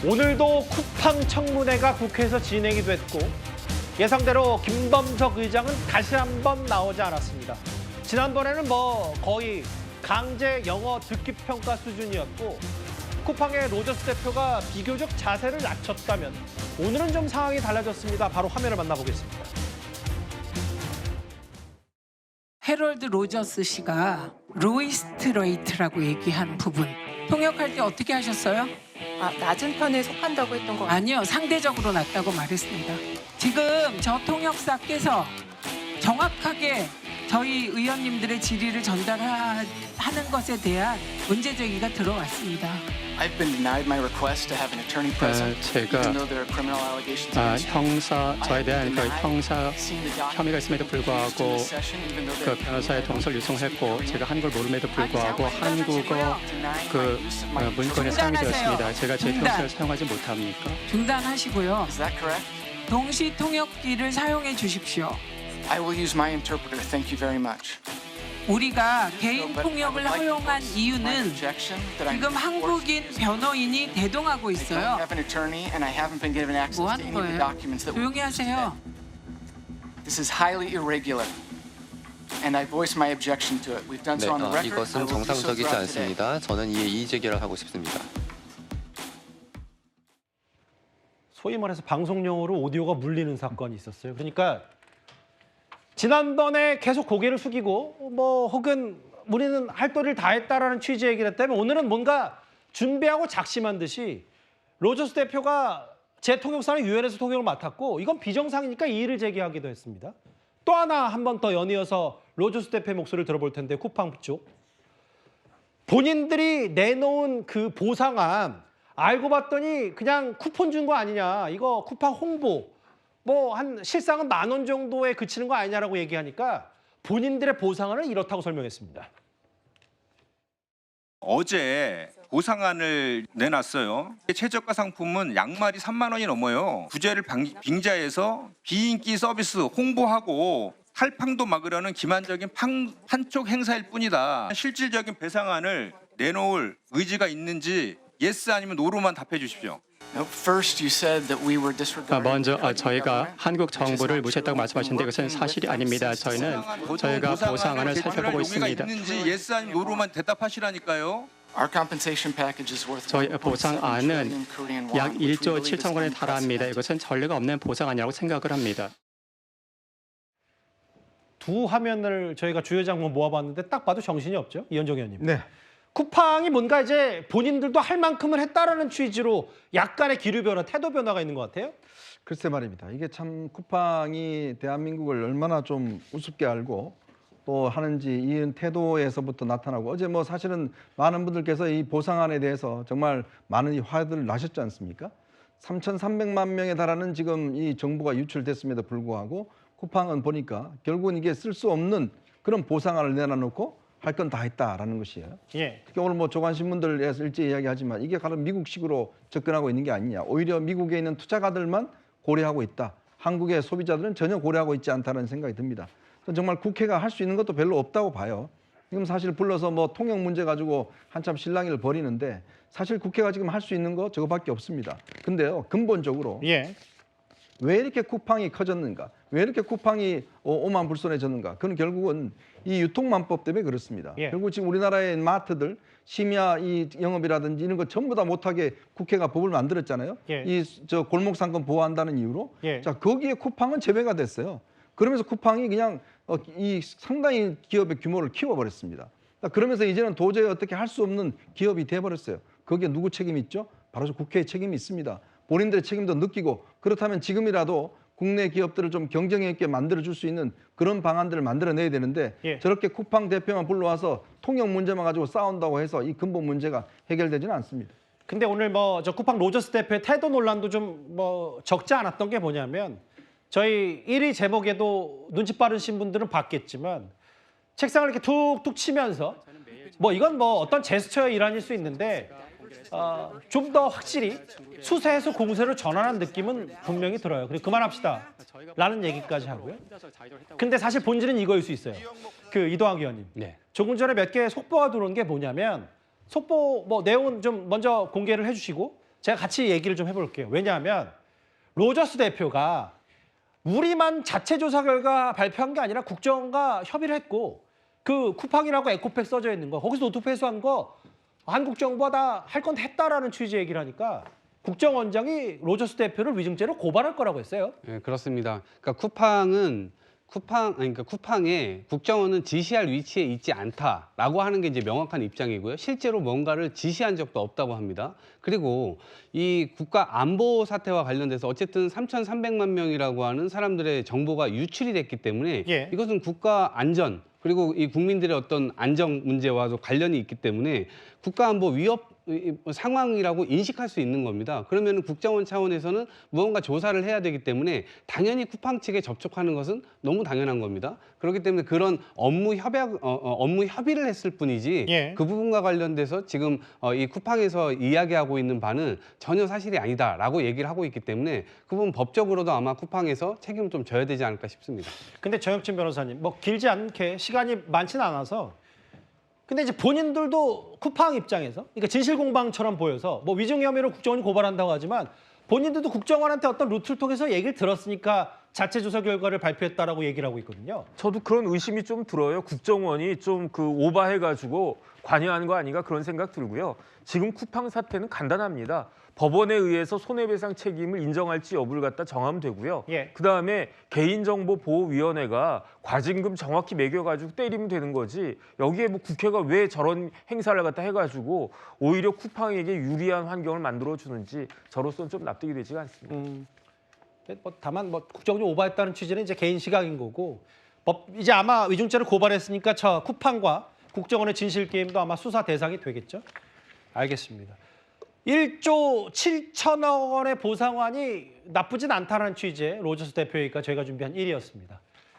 오늘도 쿠팡 청문회가 국회에서 진행이 됐고 예상대로 김범석 의장은 다시 한번 나오지 않았습니다. 지난번에는 거의 강제 영어 듣기 평가 수준이었고 쿠팡의 로저스 대표가 비교적 자세를 낮췄다면 오늘은 좀 상황이 달라졌습니다. 바로 화면을 만나보겠습니다. 해럴드 로저스 씨가 로이스트 레이트라고 얘기한 부분 통역할 때 어떻게 하셨어요? 낮은 편에 속한다고 했던 거 아니요, 상대적으로 낮다고 말했습니다. 지금 저 통역사께서 정확하게 저희 의원님들의 질의를 전달하는 것에 대한 문제 제기가 들어왔습니다. I've been denied my request to have an attorney present, 제가 even though there are criminal allegations against me. 저에 대한 그 형사 Seen the document 혐의가 있음에도 used in 불구하고 this session, even though 그 there 변호사의 동서를 유송했고 제가 한국을 모름에도 불구하고 한국어 그 문건에 사용이 되었습니다. 제가 제 통역사를 사용하지 못합니까? 중단하시고요. Is that correct? 동시 통역기를 사용해 주십시오. I will use my interpreter. Thank you very much. 우리가 개인 통역을 허용한 이유는 지금 한국인 변호인이 대동하고 I don't 있어요. have an attorney and I haven't been given access 뭐 to 하는 any of the 거예요? documents that were 조용히 used 하세요. today. This is highly irregular. And I voice my objection to it. We've done so on the record. I 이것은 will do so 정상적이지 throughout today. 않습니다. 저는 이에 이의 제기를 하고 싶습니다. 소위 말해서 방송용으로 오디오가 물리는 사건이 있었어요. 그러니까 지난번에 계속 고개를 숙이고 혹은 우리는 할 도리를 다했다라는 취지의 얘기를 했다면 오늘은 뭔가 준비하고 작심한 듯이 로저스 대표가 제 통역사는 유엔에서 통역을 맡았고 이건 비정상이니까 이의를 제기하기도 했습니다. 또 하나 한 번 더 연이어서 로저스 대표의 목소리를 들어볼 텐데 쿠팡 쪽. 본인들이 내놓은 그 보상안 알고 봤더니 그냥 쿠폰 준 거 아니냐. 이거 쿠팡 홍보. 한 실상은 10,000원 정도에 그치는 거 아니냐라고 얘기하니까 본인들의 보상안은 이렇다고 설명했습니다. 어제 보상안을 내놨어요. 최저가 상품은 양말이 3만 원이 넘어요. 부재를 빙자해서 비인기 서비스 홍보하고 탈팡도 막으려는 기만적인 판촉 행사일 뿐이다. 실질적인 배상안을 내놓을 의지가 있는지 예스 아니면 노로만 답해 주십시오. First, you said that we were disregarding 먼저 the 저희가 government, 한국 which is 정부를 not 무시했다고 true. 말씀하셨는데 그것은 사실이 아닙니다. 저희는 저희가 보상안을 살펴보고 있습니다. 있는지 예스 아니면 노로만 대답하시라니까요. Our compensation package is worth 저희 1.7 보상안은 trillion Korean won, 약 which we 1조 believe is 7천 원에 달합니다. unprecedented. 이것은 전례가 없는 보상안이라고 생각을 합니다. 두 화면을 저희가 주요 장면 모아봤는데 딱 봐도 정신이 없죠. 이현정 의원님. 네. 쿠팡이 뭔가 이제 본인들도 할 만큼은 했다라는 취지로 약간의 기류 변화, 태도 변화가 있는 것 같아요. 글쎄 말입니다. 이게 참 쿠팡이 대한민국을 얼마나 좀 우습게 알고 또 하는지 이런 태도에서부터 나타나고 어제 사실은 많은 분들께서 이 보상안에 대해서 정말 많은 이 화들을 나셨지 않습니까? 3,300만 명에 달하는 지금 이 정보가 유출됐음에도 불구하고 쿠팡은 보니까 결국은 이게 쓸 수 없는 그런 보상안을 내놔놓고 할 건 다 했다라는 것이에요. 예. 특히 오늘 조간신문들에서 일제히 이야기하지만 이게 가령 미국식으로 접근하고 있는 게 아니냐. 오히려 미국에 있는 투자가들만 고려하고 있다. 한국의 소비자들은 전혀 고려하고 있지 않다는 생각이 듭니다. 정말 국회가 할 수 있는 것도 별로 없다고 봐요. 지금 사실 불러서 통역 문제 가지고 한참 실랑이를 벌이는데 사실 국회가 지금 할 수 있는 거 저거밖에 없습니다. 근데요, 근본적으로 예. 왜 이렇게 쿠팡이 커졌는가? 왜 이렇게 쿠팡이 오만불손해졌는가? 그건 결국은 이 유통만법 때문에 그렇습니다. 예. 결국 지금 우리나라의 마트들 심야 이 영업이라든지 이런 거 전부 다 못하게 국회가 법을 만들었잖아요. 예. 골목 상권 보호한다는 이유로. 예. 자, 거기에 쿠팡은 제외가 됐어요. 그러면서 쿠팡이 그냥 이 상당히 기업의 규모를 키워버렸습니다. 그러면서 이제는 도저히 어떻게 할 수 없는 기업이 돼버렸어요. 거기에 누구 책임이 있죠? 바로 국회의 책임이 있습니다. 본인들의 책임도 느끼고 그렇다면 지금이라도 국내 기업들을 좀 경쟁력 있게 만들어줄 수 있는 그런 방안들을 만들어내야 되는데 예. 저렇게 쿠팡 대표만 불러와서 통역 문제만 가지고 싸운다고 해서 이 근본 문제가 해결되지는 않습니다. 근데 오늘 저 쿠팡 로저스 대표의 태도 논란도 좀 적지 않았던 게 뭐냐면 저희 1위 제목에도 눈치 빠르신 분들은 봤겠지만 책상을 이렇게 툭툭 치면서 이건 어떤 제스처의 일환일 수 있는데 좀 더 확실히 수세에서 공세로 전환한 느낌은 분명히 들어요. 그리고 그만합시다 라는 얘기까지 하고요. 근데 사실 본질은 이거일 수 있어요. 이동학 의원님. 네. 조금 전에 몇 개의 속보가 들어온 게 뭐냐면 속보 내용은 좀 먼저 공개를 해주시고 제가 같이 얘기를 좀 해볼게요. 왜냐하면 로저스 대표가 우리만 자체 조사 결과 발표한 게 아니라 국정원과 협의를 했고 그 쿠팡이라고 에코백 써져 있는 거 거기서 노트 회수한 거 한국 정부가 다 할 건 했다라는 취지의 얘기를 하니까 국정원장이 로저스 대표를 위증죄로 고발할 거라고 했어요. 네, 그렇습니다. 그러니까 쿠팡에 국정원은 지시할 위치에 있지 않다라고 하는 게 이제 명확한 입장이고요. 실제로 뭔가를 지시한 적도 없다고 합니다. 그리고 이 국가 안보 사태와 관련돼서 어쨌든 3,300만 명이라고 하는 사람들의 정보가 유출이 됐기 때문에 예. 이것은 국가 안전 그리고 이 국민들의 어떤 안정 문제와도 관련이 있기 때문에 국가 안보 위협 상황이라고 인식할 수 있는 겁니다. 그러면 국정원 차원에서는 무언가 조사를 해야 되기 때문에 당연히 쿠팡 측에 접촉하는 것은 너무 당연한 겁니다. 그렇기 때문에 그런 업무 협의를 했을 뿐이지 예. 그 부분과 관련돼서 지금 이 쿠팡에서 이야기하고 있는 바는 전혀 사실이 아니다라고 얘기를 하고 있기 때문에 그 부분 법적으로도 아마 쿠팡에서 책임을 좀 져야 되지 않을까 싶습니다. 근데 정혁진 변호사님, 뭐 길지 않게 시간이 많지는 않아서 근데 이제 본인들도 쿠팡 입장에서 그러니까 진실공방처럼 보여서 뭐 위증 혐의로 국정원이 고발한다고 하지만 본인들도 국정원한테 어떤 루트를 통해서 얘기를 들었으니까 자체 조사 결과를 발표했다라고 얘기를 하고 있거든요. 저도 그런 의심이 좀 들어요. 국정원이 좀 그 오바해가지고 관여한 거 아닌가 그런 생각 들고요. 지금 쿠팡 사태는 간단합니다. 법원에 의해서 손해배상 책임을 인정할지 여부를 갖다 정하면 되고요. 예. 그다음에 개인정보보호위원회가 과징금 정확히 매겨가지고 때리면 되는 거지. 여기에 뭐 국회가 왜 저런 행사를 갖다 해가지고 오히려 쿠팡에게 유리한 환경을 만들어주는지 저로서는 좀 납득이 되지가 않습니다. 뭐 다만 뭐 국정원이 오바했다는 취지는 이제 개인 시각인 거고 이제 아마 위증죄를 고발했으니까 저 쿠팡과 국정원의 진실 게임도 아마 수사 대상이 되겠죠. 알겠습니다. 1조 7천억 원의 보상안이 나쁘진 않다는 취지의 로저스 대표 얘기가 저희가 준비한 1위였습니다.